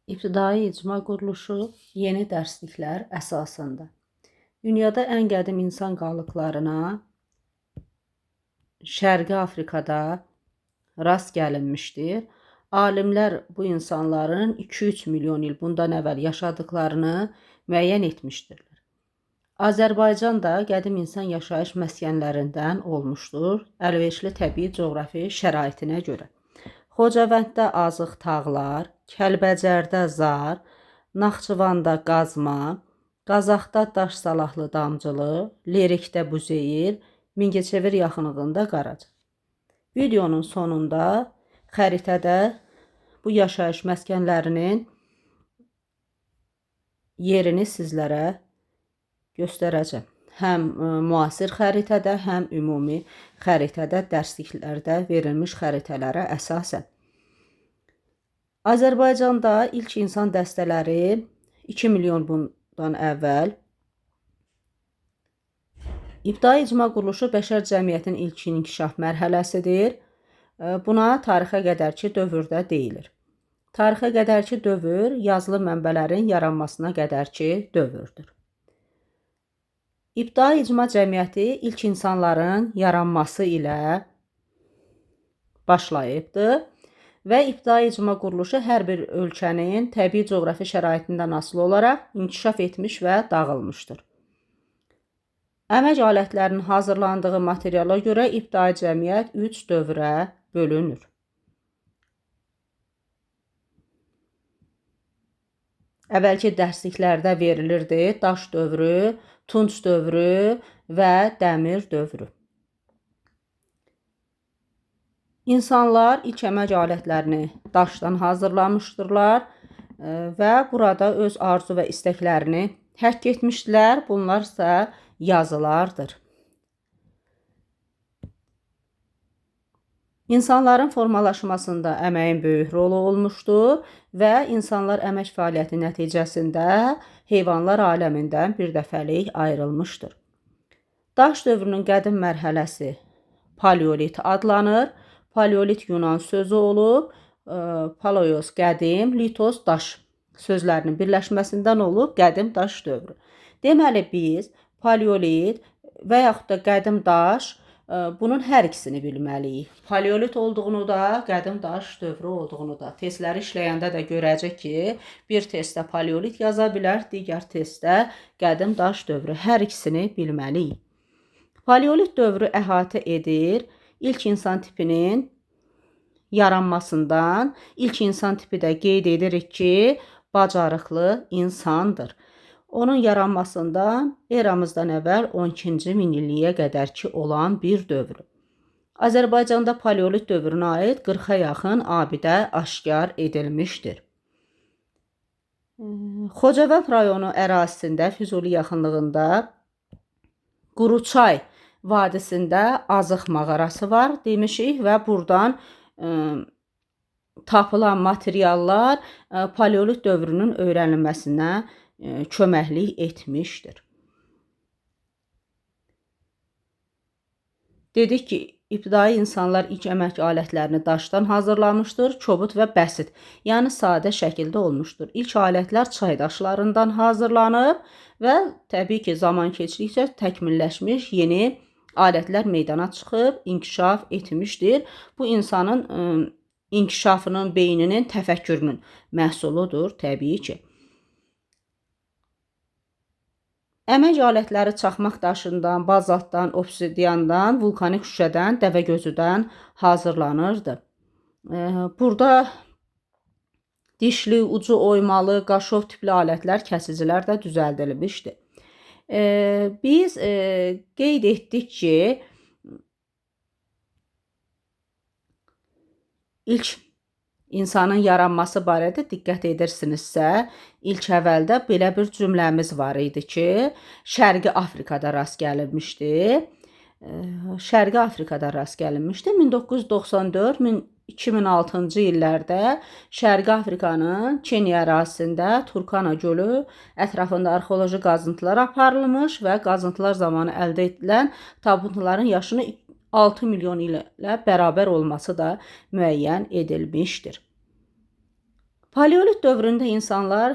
İbtidai icma quruluşu yeni dərsliklər əsasında. Dünyada ən qədim insan qalıqlarına Şərqi Afrikada rast gəlinmişdir. Alimlər bu insanların 2-3 milyon il bundan əvvəl yaşadıklarını müəyyən etmişdirlər. Azərbaycan da qədim insan yaşayış məskənlərindən olmuşdur, əlverişli təbii coğrafi şəraitinə görə. Xocavənddə Azıq tağlar, Kəlbəcərdə Zar, Naxçıvanda Qazma, Qazaxda Daş Salahlı Damcılı, Lerikdə Buzeyir, Mingəçevir yaxınlığında Qaraca. Videonun sonunda xəritədə bu yaşayış məskənlərinin yerini sizlərə göstərəcəm. Həm müasir xəritədə, həm ümumi xəritədə, dərsliklərdə verilmiş xəritələrə əsasən. Azərbaycanda ilk insan dəstələri 2 milyon bundan əvvəl İbtidai icma quruluşu bəşər cəmiyyətinin ilk inkişaf mərhələsidir. Buna tarixə qədərki dövrdə deyilir. Tarixə qədərki dövr yazılı mənbələrin yaranmasına qədərki dövrdür. İbtidai icma cəmiyyəti ilk insanların yaranması ilə başlayıbdır və İbtidai icma quruluşu hər bir ölkənin təbii coğrafi şəraitindən asılı olaraq inkişaf etmiş və dağılmışdır. Əmək alətlərinin hazırlandığı materiala görə İbtidai cəmiyyət 3 dövrə bölünür. Əvvəlki dərsliklərdə verilirdi daş dövrü, tunç dövrü və dəmir dövrü. İnsanlar ilk əmək alətlərini daşdan hazırlamışdırlar və burada öz arzu və istəklərini həkk etmişdilər. Bunlar isə yazılardır. İnsanların formalaşmasında əməyin böyük rolu olmuşdur və insanlar əmək fəaliyyəti nəticəsində heyvanlar aləmindən birdəfəlik ayrılmışdır. Daş dövrünün qədim mərhələsi paleolit adlanır. Paleolit Yunan sözü olub, paleos qədim, litos daş sözlərinin birləşməsindən olub qədim daş dövrü. Deməli biz paleolit və yaxud da qədim daş bunun hər ikisini bilməliyik. Paleolit olduğunu da, qədim daş dövrü olduğunu da. Testləri işləyəndə də görəcək ki, bir testdə paleolit yaza bilər, digər testdə qədim daş dövrü. Hər ikisini bilməliyik. Paleolit dövrü əhatə edir ilk insan tipinin yaranmasından. İlk insan tipi də qeyd edirik ki, bacarıqlı insandır. Onun yaranmasından eramızdan əvvəl 12-ci minilliyə qədərki olan bir dövr. Azərbaycanda paleolit dövrünə aid 40-a yaxın abidə aşkar edilmişdir. Xocavənd rayonu ərazisində Füzuli yaxınlığında Quruçay vadisində Azıq mağarası var demişik və buradan tapılan materiallar paleolit dövrünün öyrənilməsinə köməklik etmişdir. Dedik ki, İbtidai insanlar ilk əmək alətlərini daşdan hazırlamışdır, kobud və bəsit, yəni sadə şəkildə olmuşdur. İlk alətlər çay daşlarından hazırlanıb və təbii ki, zaman keçdikcə təkmilləşmiş yeni alətlər meydana çıxıb, inkişaf etmişdir. Bu insanın inkişafının, beyninin, təfəkkürünün məhsuludur, təbii ki. Əmək alətləri çaxmaq daşından, bazaltdan, obsidiyandan, vulkanik şüşədən, dəvəgözüdən hazırlanırdı. Burada dişli, ucu oymalı, qaşov tipli alətlər, kəsicilər də düzəldilmişdi. Biz qeyd etdik ki, ilk insanın yaranması barədə diqqət edirsinizsə, ilk əvvəldə belə bir cümləmiz var idi ki, Şərqi Afrikada rast gəlinmişdi. Şərqi Afrikada rast gəlinmişdi. 1994-2006-cı illərdə Şərqi Afrikanın Kenya ərazisində Turkana gölü ətrafında arxeoloji qazıntılar aparılmış və qazıntılar zamanı əldə edilən tabutların yaşını 6 milyon ilə bərabər olması da müəyyən edilmişdir. Paleolit dövründə insanlar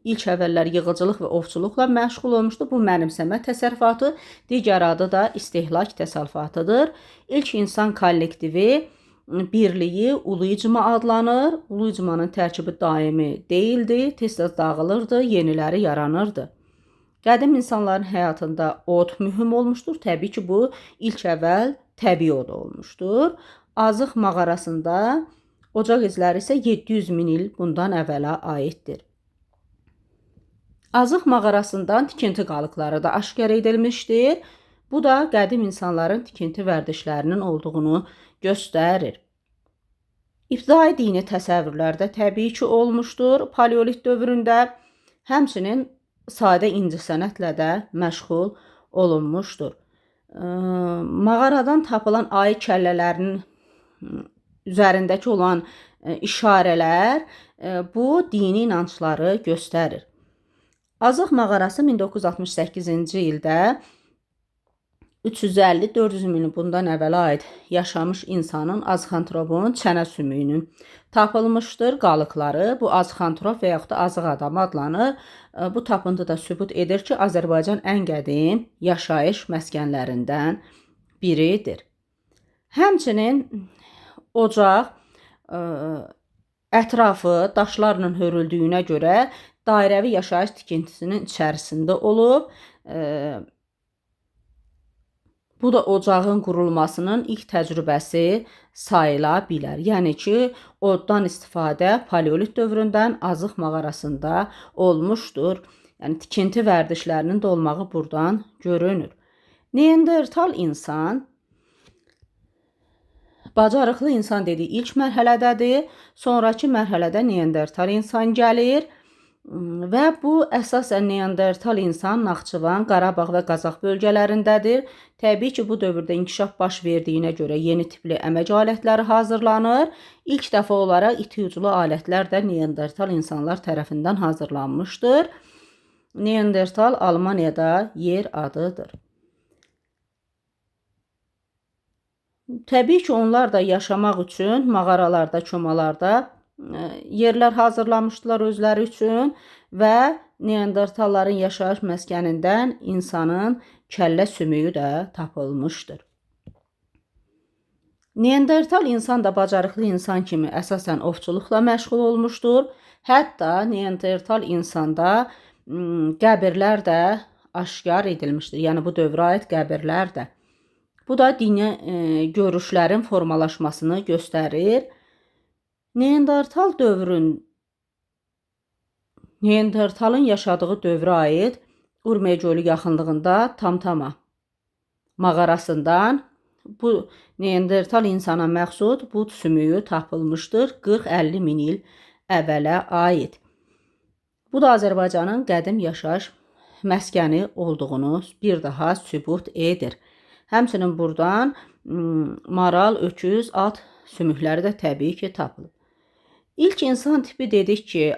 ilk əvvəllər yığıcılıq və ovçuluqla məşğul olmuşdu. Bu mənimsəmə təsərrüfatı, digər adı da istehlak təsərrüfatıdır. İlk insan kollektivi birliyi ulu icma adlanır. Ulu icmanın tərkibi daimi deyildi, tez-tez dağılırdı, yeniləri yaranırdı. Qədim insanların həyatında od mühüm olmuşdur. Təbii ki, bu ilk əvvəl təbii od olmuşdur. Azıq mağarasında ocaq izləri isə 700 min il bundan əvvələ aiddir. Azıq mağarasından tikinti qalıqları da aşkar edilmişdir. Bu da qədim insanların tikinti vərdişlərinin olduğunu göstərir. İbtidai dini təsəvvürlər də təbii ki olmuşdur paleolit dövründə. Həmçinin sadə incəsənətlə də məşğul olunmuşdur. Mağaradan tapılan ayı kəllələrinin üzərindəki olan işarələr bu dini inancları göstərir. Azıq mağarası 1968-ci ildə 350-400 min bundan əvvələ aid yaşamış insanın azıxantropun çənə sümüyünün tapılmışdır. Qalıqları bu azıxantrop və yaxud da azıq adam adlanır. Bu tapıntı da sübut edir ki, Azərbaycan ən qədim yaşayış məskənlərindən biridir. Həmçinin ocaq ətrafı daşlarla hörüldüyünə görə dairəvi yaşayış tikintisinin içərisində olub. Bu da ocağın qurulmasının ilk təcrübəsi sayıla bilər. Yəni ki, oddan istifadə paleolit dövründən Azıq mağarasında olmuşdur. Yəni tikinti vərdişlərinin də olmağı buradan görünür. Neandertal insan bacarıqlı insan dediyi ilk mərhələdədir. Sonraki mərhələdə Neandertal insan gəlir. Və bu əsasən Neandertal insan Naxçıvan, Qarabağ və Qazax bölgələrindədir. Təbii ki, bu dövrdə inkişaf baş verdiyinə görə yeni tipli əmək alətləri hazırlanır. İlk dəfə olaraq iti uclu alətlər də Neandertal insanlar tərəfindən hazırlanmışdır. Neandertal Almaniyada yer adıdır. Təbii ki, onlar da yaşamaq üçün mağaralarda, çomalarda yerlər hazırlamışdılar özləri üçün və Neandertalların yaşayış məskənindən insanın kəllə sümüyü də tapılmışdır. Neandertal insan da bacarıqlı insan kimi əsasən ovçuluqla məşğul olmuşdur. Hətta Neandertal insanda qəbirlər də aşkar edilmişdir. Yəni bu dövrə aid qəbirlər də. Bu da dini görüşlərin formalaşmasını göstərir. Neandertalın yaşadığı dövrə aid Urmiya gölü yaxınlığında Tamtama mağarasından bu Neandertal insana məxsus bud sümüyü tapılmışdır 40-50 min il əvvələ aid. Bu da Azərbaycanın qədim yaşayış məskəni olduğunu bir daha sübut edir. Həmçinin buradan maral, öküz, at sümükləri də təbii ki tapılıb. İlk insan tipi dedik ki,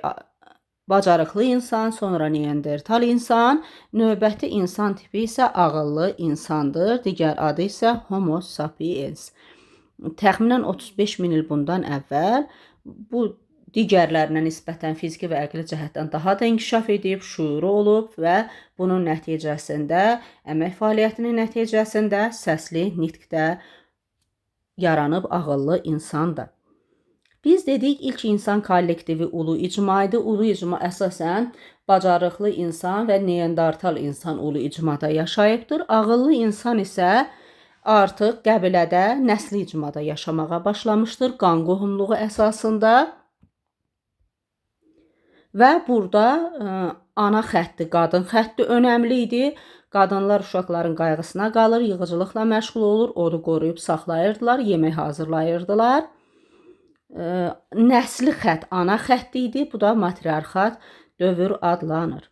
bacarıqlı insan, sonra Neandertal insan, növbəti insan tipi isə ağıllı insandır. Digər adı isə Homo sapiens. Təxminən 35 min il bundan əvvəl bu digərlərinə nisbətən fiziki və əqli cəhətdən daha da inkişaf edib, şuuru olub və bunun nəticəsində, əmək fəaliyyətinin nəticəsində səsli nitqdə yaranıb ağıllı insandır. Biz dedik ilk insan kollektivi ulu icma idi. Ulu icma əsasən bacarıqlı insan və Neandertal insan ulu icmada yaşayıbdır. Ağıllı insan isə artıq qəbilədə nəsli icmada yaşamağa başlamışdır qan qohumluğu əsasında. Və burada ana xətti, qadın xətti önəmli idi. Qadınlar uşaqların qayğısına qalır, yığıcılıqla məşğul olur, odu qoruyub saxlayırdılar, yemək hazırlayırdılar. Nəsli xətt ana xətti idi, bu da matriarxat dövr adlanır.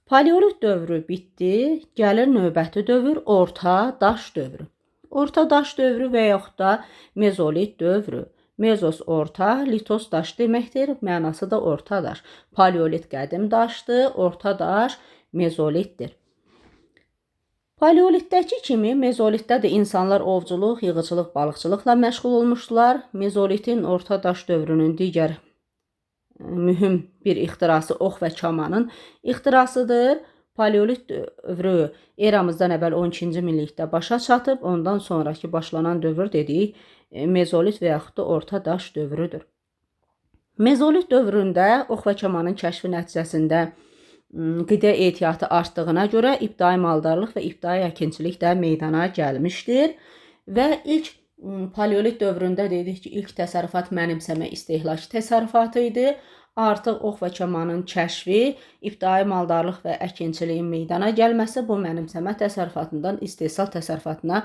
Paleolit dövrü bitdi, gəlir növbəti dövr orta daş dövrü. Orta daş dövrü və yaxud da mezolit dövrü. Mezos orta, litos daş deməkdir, mənası da orta daş. Paleolit qədim daşdır, orta daş mezolitdir. Paleolitdəki kimi mezolitdə də insanlar ovculuq, yığıcılıq, balıqçılıqla məşğul olmuşdular. Mezolitin orta daş dövrünün digər mühüm bir ixtirası ox və kamanın ixtirasıdır. Paleolit dövrü eramızdan əvvəl 12-ci minillikdə başa çatıb, ondan sonraki başlanan dövr dedik, mezolit və yaxud da orta daş dövrüdür. Mezolit dövründə ox və kamanın kəşfi nəticəsində qida ehtiyatı artdığına görə ibtidai maldarlıq və ibtidai əkinçilik də meydana gəlmişdir. Və ilk paleolit dövründə dedik ki, ilk təsərrüfat mənimsəmə istehlak təsərrüfatı idi. Artıq ox və kamanın kəşfi, ibtidai maldarlıq və əkinçiliyin meydana gəlməsi bu mənimsəmə təsərrüfatından istehsal təsərrüfatına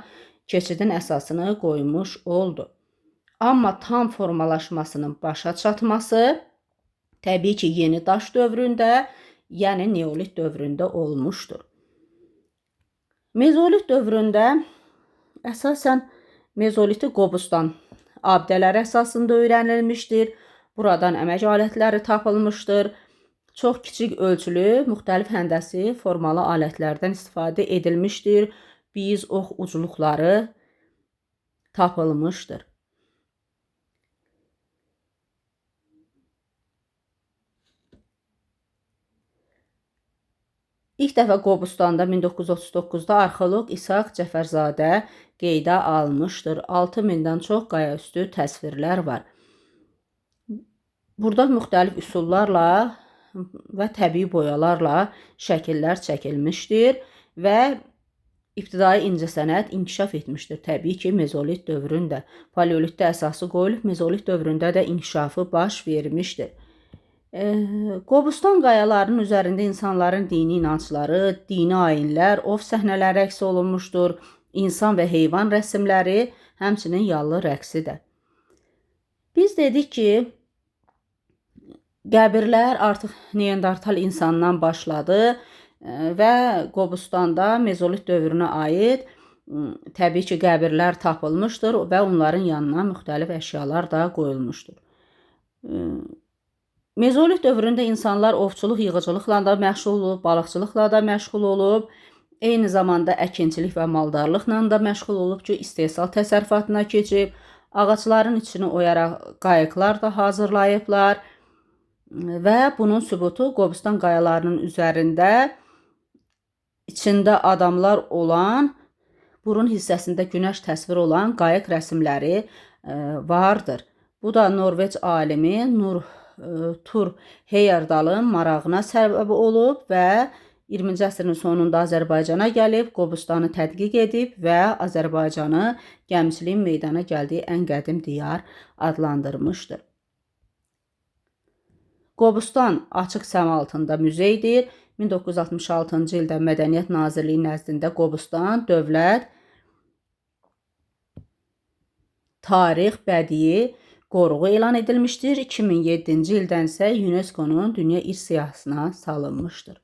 keçidin əsasını qoymuş oldu. Amma tam formalaşmasının başa çatması təbii ki, yeni daş dövründə, yəni neolit dövründə olmuşdur. Mezolit dövründə əsasən mezoliti Qobustan abidələri əsasında öyrənilmişdir. Buradan əmək alətləri tapılmışdır. Çox kiçik ölçülü, müxtəlif həndəsi formalı alətlərdən istifadə edilmişdir. Biz ox ucluqları tapılmışdır. İlk dəfə Qobustanda 1939-da arxeoloq İsaq Cəfərzadə qeydə almışdır. 6000-dən çox qayaüstü təsvirlər var. Burada müxtəlif üsullarla və təbii boyalarla şəkillər çəkilmişdir və ibtidai incəsənət inkişaf etmişdir. Təbii ki, mezolit dövründə. Paleolitdə əsası qoyulub, mezolit dövründə də inkişafı baş vermişdir. Qobustan qayalarının üzərində insanların dini inancları, dini ayinlər, ov səhnələri əks olunmuşdur. İnsan və heyvan rəsmləri, həmçinin yallı rəqsi də. Biz dedik ki, qəbirlər artıq Neandertal insandan başladı və Qobustanda mezolit dövrünə aid təbii ki, qəbirlər tapılmışdır və onların yanına müxtəlif əşyalar da qoyulmuşdur. Mezolit dövründə insanlar ovçuluq, yığıcılıqla da məşğul olub, balıqçılıqla da məşğul olub, eyni zamanda əkinçilik və maldarlıqla da məşğul olub ki, istehsal təsərrüfatına keçib, ağacların içini oyaraq qayıqlar da hazırlayıblar və bunun sübutu Qobustan qayalarının üzərində içində adamlar olan, burun hissəsində günəş təsvir olan qayıq rəsmləri vardır. Bu da Norveç alimi Tur Heyerdalın marağına səbəb olub və 20-ci əsrin sonunda Azərbaycana gəlib, Qobustanı tədqiq edib və Azərbaycanı gəmiçiliyin meydana gəldiyi ən qədim diyar adlandırmışdır. Qobustan açıq səma altında muzeydir. 1966-cı ildə Mədəniyyət Nazirliyi nəzdində Qobustan dövlət tarix, bədii qoruğu elan edilmişdir. 2007-ci ildən isə UNESCO-nun Dünya İrs siyahısına salınmışdır.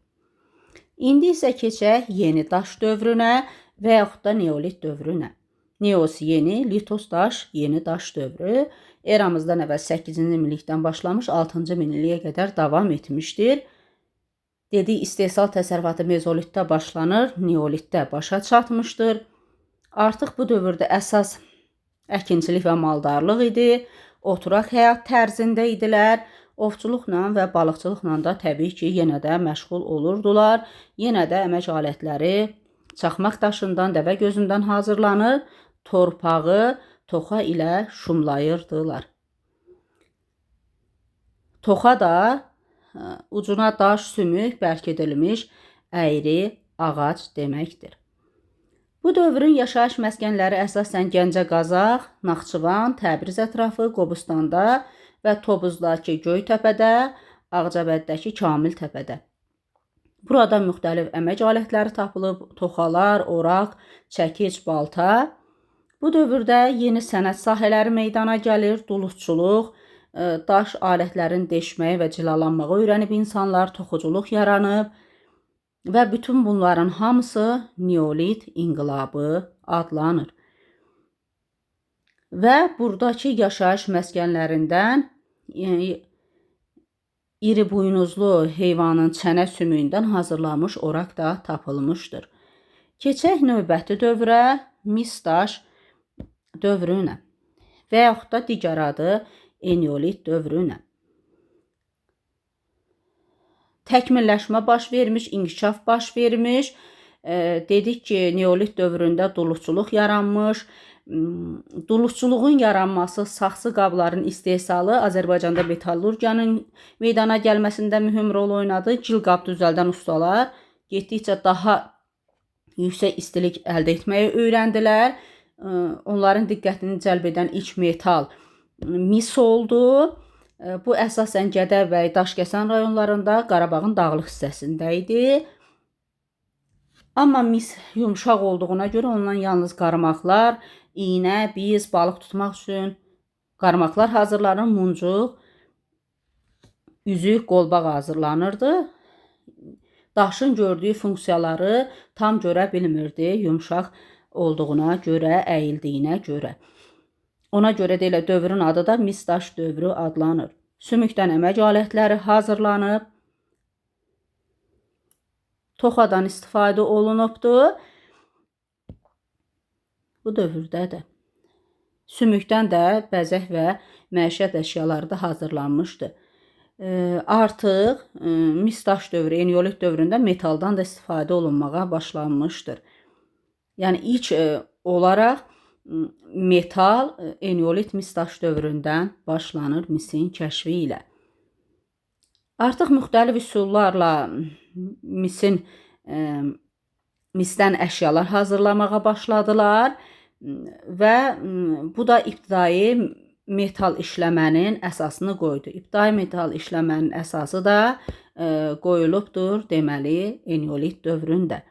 İndi isə keçək yeni daş dövrünə və yaxud da neolit dövrünə. Neos yeni, litos daş, yeni daş dövrü eramızdan əvvəl 8-ci minillikdən başlamış 6-cı minilliyə qədər davam etmişdir. Dedik, istehsal təsərrüfatı mezolitdə başlanır, neolitdə başa çatmışdır. Artıq bu dövrdə əsas əkinçilik və maldarlıq idi. Oturaq həyat tərzində idilər. Ovçuluqla və balıqçılıqla da təbii ki, yenə də məşğul olurdular. Yenə də əmək alətləri çaxmaq daşından, dəvə gözündən hazırlanır. Torpağı toxa ilə şumlayırdılar. Toxa da ucuna daş, sümük bərkidilmiş əyri ağac deməkdir. Bu dövrün yaşayış məskənləri əsasən Gəncə, Qazax, Naxçıvan, Təbriz ətrafı, Qobustanda və Tobuzdakı Göytəpədə, Ağcabəddəki Kamil təpədə. Burada müxtəlif əmək alətləri tapılıb, toxalar, oraq, çəkic, balta. Bu dövrdə yeni sənət sahələri meydana gəlir, duluzçuluq, daş alətlərin deşməyi və cilalanmağı öyrənib insanlar, toxuculuq yaranıb. Və bütün bunların hamısı neolit inqilabı adlanır. Və buradakı yaşayış məskənlərindən iri buynuzlu heyvanın çənə sümüyündən hazırlanmış oraq da tapılmışdır. Keçək növbəti dövrə, mis daş dövrünə və yaxud da digər adı eneolit dövrünə. təkmilləşmə baş vermiş, inkişaf baş vermiş. Dedik ki, neolit dövründə duluçuluq yaranmış. Duluçuluğun yaranması, saxsı qabların istehsalı Azərbaycanda metallurgiyanın meydana gəlməsində mühüm rol oynadı. Gil qab düzəldən ustalar getdikcə daha yüksək istilik əldə etməyi öyrəndilər. Onların diqqətini cəlb edən ilk metal mis oldu. Bu əsasən Gədəbəy, Daşkəsən rayonlarında Qarabağın dağlıq hissəsində idi. Amma mis yumşaq olduğuna görə ondan yalnız qarmaqlar, iynə, biz, balıq tutmaq üçün qarmaqlar hazırlanır, muncuq, üzük, qolbaq hazırlanırdı. Daşın gördüyü funksiyaları tam görə bilmirdi, yumşaq olduğuna görə, əyildiyinə görə. Ona görə də elə dövrün adı da mis daş dövrü adlanır. Sümükdən əmək alətləri hazırlanıb, toxadan istifadə olunubdu. Bu dövrdə də sümükdən də bəzək və məişət əşyaları da hazırlanmışdı. Artıq mis daş dövrü, eneolit dövründə metaldan da istifadə olunmağa başlanmışdır. Yəni ilk olaraq metal eneolit mis daş dövründən başlanır misin kəşfi ilə. Artıq müxtəlif üsullarla misdən əşyalar hazırlamağa başladılar və bu da ibtidai metal işləmənin əsasını qoydu. İbtidai metal işləmənin əsası da qoyulubdur deməli eneolit dövründə.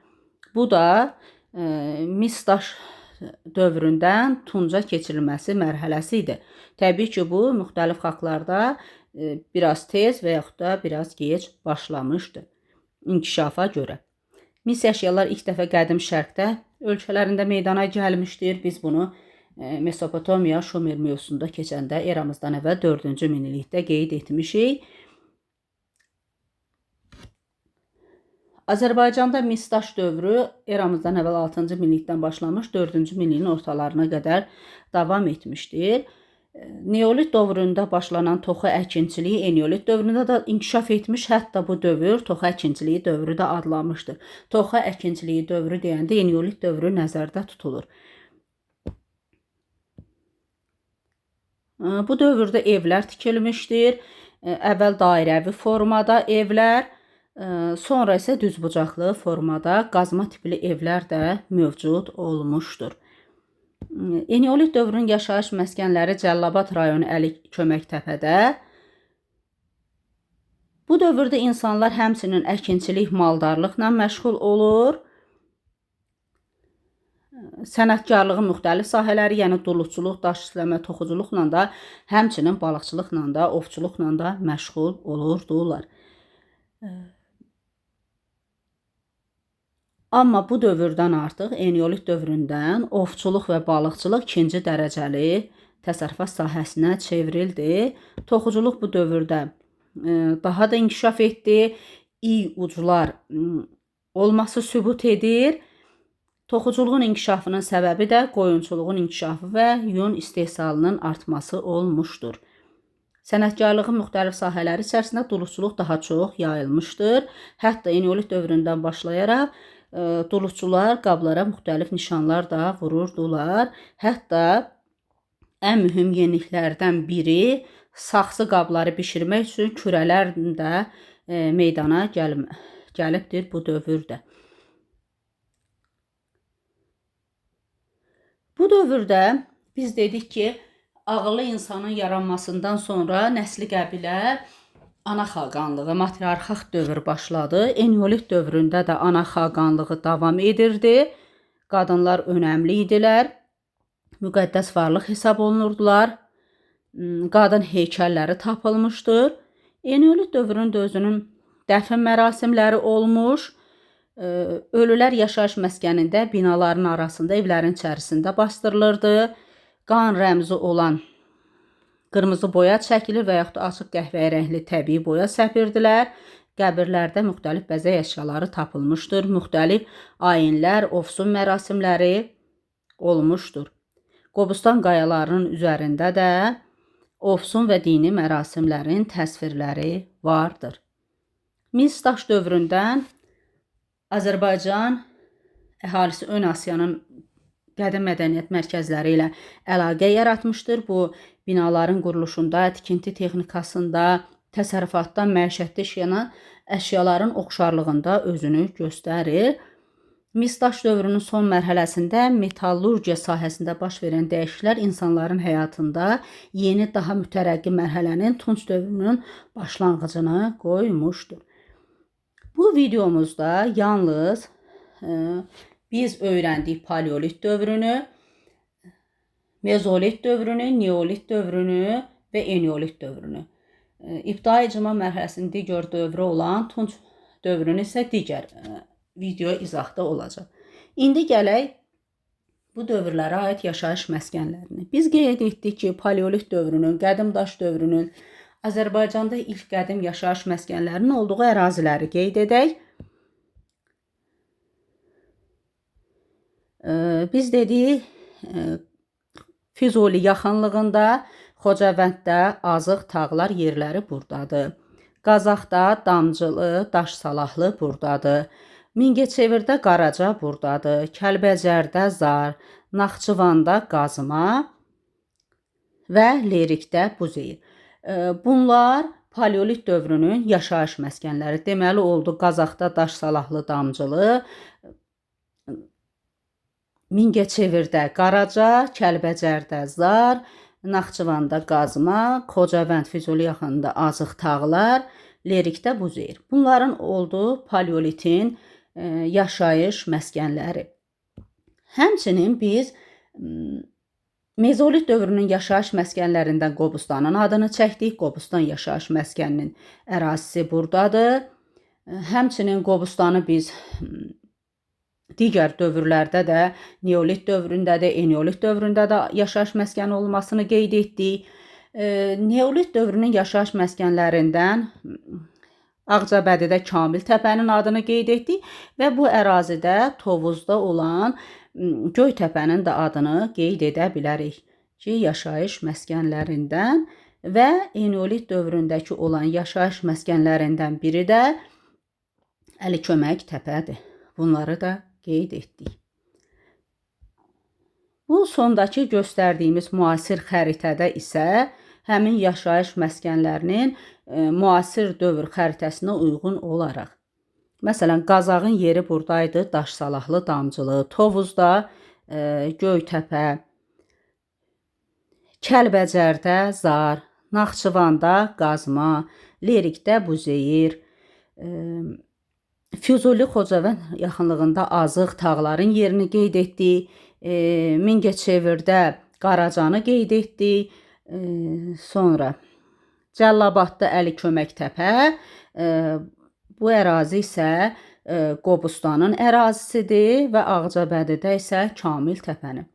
Bu da mis daş dövründən tunca keçirilməsi mərhələsi idi. Təbii ki, bu müxtəlif xalqlarda biraz tez və yaxud da biraz gec başlamışdı inkişafa görə. Mis əşyalar ilk dəfə qədim şərqdə ölkələrində meydana gəlmişdir. Biz bunu Mesopotamiya, Şumer mövzusunda keçəndə eramızdan əvvəl 4-cü minillikdə qeyd etmişik. Azərbaycanda mis daş dövrü eramızdan əvvəl 6-cı minillikdən başlamış, 4-cü minilliyin ortalarına qədər davam etmişdir. Neolit dövründə başlanan toxa əkinçiliyi eneolit dövründə də inkişaf etmiş, hətta bu dövr toxa əkinçiliyi dövrü də adlanmışdır. Toxa əkinçiliyi dövrü deyəndə eneolit dövrü nəzərdə tutulur. Bu dövrdə evlər tikilmişdir. Əvvəl dairəvi formada evlər, sonra isə düzbucaqlı formada qazma tipli evlər də mövcud olmuşdur. Eneolit dövrünün yaşayış məskənləri Cəllabad rayonu Əli Köməktəpədə. Bu dövrdə insanlar həmçinin əkinçilik, maldarlıqla məşğul olur. Sənətkarlığın müxtəlif sahələri, yəni duluçuluq, daş işləmə, toxuculuqla da, həmçinin balıqçılıqla da, ovçuluqla da məşğul olurdular. Amma bu dövrdən artıq eneolit dövründən ovçuluq və balıqçılıq ikinci dərəcəli təsərrüfat sahəsinə çevrildi. Toxuculuq bu dövrdə daha da inkişaf etdi. İy uclar olması sübut edir. Toxuculuğun inkişafının səbəbi də qoyunçuluğun inkişafı və yun istehsalının artması olmuşdur. Sənətkarlığın müxtəlif sahələri içərisində duluçuluq daha çox yayılmışdır. Hətta eneolit dövründən başlayaraq duluçular qablara müxtəlif nişanlar da vururdular. Hətta ən mühüm yeniliklərdən biri saxsı qabları bişirmək üçün kürələr də meydana gəlibdir bu dövrdə. Bu dövrdə biz dedik ki, ağıllı insanın yaranmasından sonra nəsli qəbilə ana xaqanlığı, matriarxat dövr başladı. Eneolit dövründə də ana xaqanlığı davam edirdi. Qadınlar önəmli idilər. Müqəddəs varlıq hesab olunurdular. Qadın heykəlləri tapılmışdır. Eneolit dövründə özünün dəfn mərasimləri olmuş. Ölülər yaşayış məskənində binaların arasında, evlərin içərisində bastırılırdı. Qan rəmzi olan qırmızı boya çəkilir və yaxud da açıq qəhvəyi rəngli təbii boya səpirdilər. Qəbirlərdə müxtəlif bəzək əşyaları tapılmışdır. Müxtəlif ayinlər, ovsun mərasimləri olmuşdur. Qobustan qayalarının üzərində də ovsun və dini mərasimlərin təsvirləri vardır. Mis daş dövründən Azərbaycan əhalisi Ön Asiyanın qədim mədəniyyət mərkəzləri ilə əlaqə yaratmışdır. Bu binaların quruluşunda, tikinti texnikasında, təsərrüfatda, məişətdə işləyən əşyaların oxşarlığında özünü göstərir. Mis daş dövrünün son mərhələsində metallurgiya sahəsində baş verən dəyişikliklər insanların həyatında yeni, daha mütərəqqi mərhələnin Tunç dövrünün başlanğıcını qoymuşdur. Bu videomuzda yalnız biz öyrəndik paleolit dövrünü, mezolit dövrünü, neolit dövrünü və eneolit dövrünü. İbtidai icma mərhələsinin digər dövrü olan Tunç dövrünü isə digər video izahda olacaq. İndi gələk bu dövrlərə aid yaşayış məskənlərini. Biz qeyd etdik ki, paleolit dövrünün, qədim daş dövrünün Azərbaycanda ilk qədim yaşayış məskənlərinin olduğu əraziləri qeyd edək. Biz dedik, Füzuli yaxınlığında, Xocavənddə Azıq Tağlar yerləri buradadır. Qazaxda Damcılı, Daş Salahlı buradadır. Mingəçevirdə Qaraca buradadır. Kəlbəcərdə Zar, Naxçıvanda Qazma və Lerikdə Buzeyir. Bunlar paleolit dövrünün yaşayış məskənləri. Deməli oldu Qazaxda Daş Salahlı, Damcılı, Mingəçevirdə Qaraca, Kəlbəcərdə Zar, Naxçıvanda Qazma, Xocavənd, Füzuli yaxınında Azıq Tağlar, Lerikdə Buzeyir. Bunların oldu paleolitin yaşayış məskənləri. Həmçinin biz mezolit dövrünün yaşayış məskənlərindən Qobustanın adını çəkdik. Qobustan yaşayış məskəninin ərazisi buradadır. Həmçinin Qobustanı biz digər dövrlərdə də, neolit dövründə də, eneolit dövründə də yaşayış məskəni olmasını qeyd etdik. Neolit dövrünün yaşayış məskənlərindən Ağcabədidə Kamil təpənin adını qeyd etdik və bu ərazidə Tovuzda olan Göytəpənin də adını qeyd edə bilərik ki, yaşayış məskənlərindən və eneolit dövründəki olan yaşayış məskənlərindən biri də Əlikömək təpədir. Bunları da qeyd etdik. Bu sondakı göstərdiyimiz müasir xəritədə isə həmin yaşayış məskənlərinin müasir dövr xəritəsinə uyğun olaraq. Məsələn, Qazağın yeri buradaydı, Daş Salahlı, Damcılı, Tovuzda Göytəpə, Kəlbəcərdə Zar, Naxçıvanda Qazma, Lerikdə Buzeyir, Füzuli Xocavənd yaxınlığında Azıq Tağların yerini qeyd etdik, Mingəçevirdə Qaracanı qeyd etdik, sonra Cəllabadda Əlikömək təpə, bu ərazi isə Qobustanın ərazisidir və Ağcabədidə isə Kamil təpəni.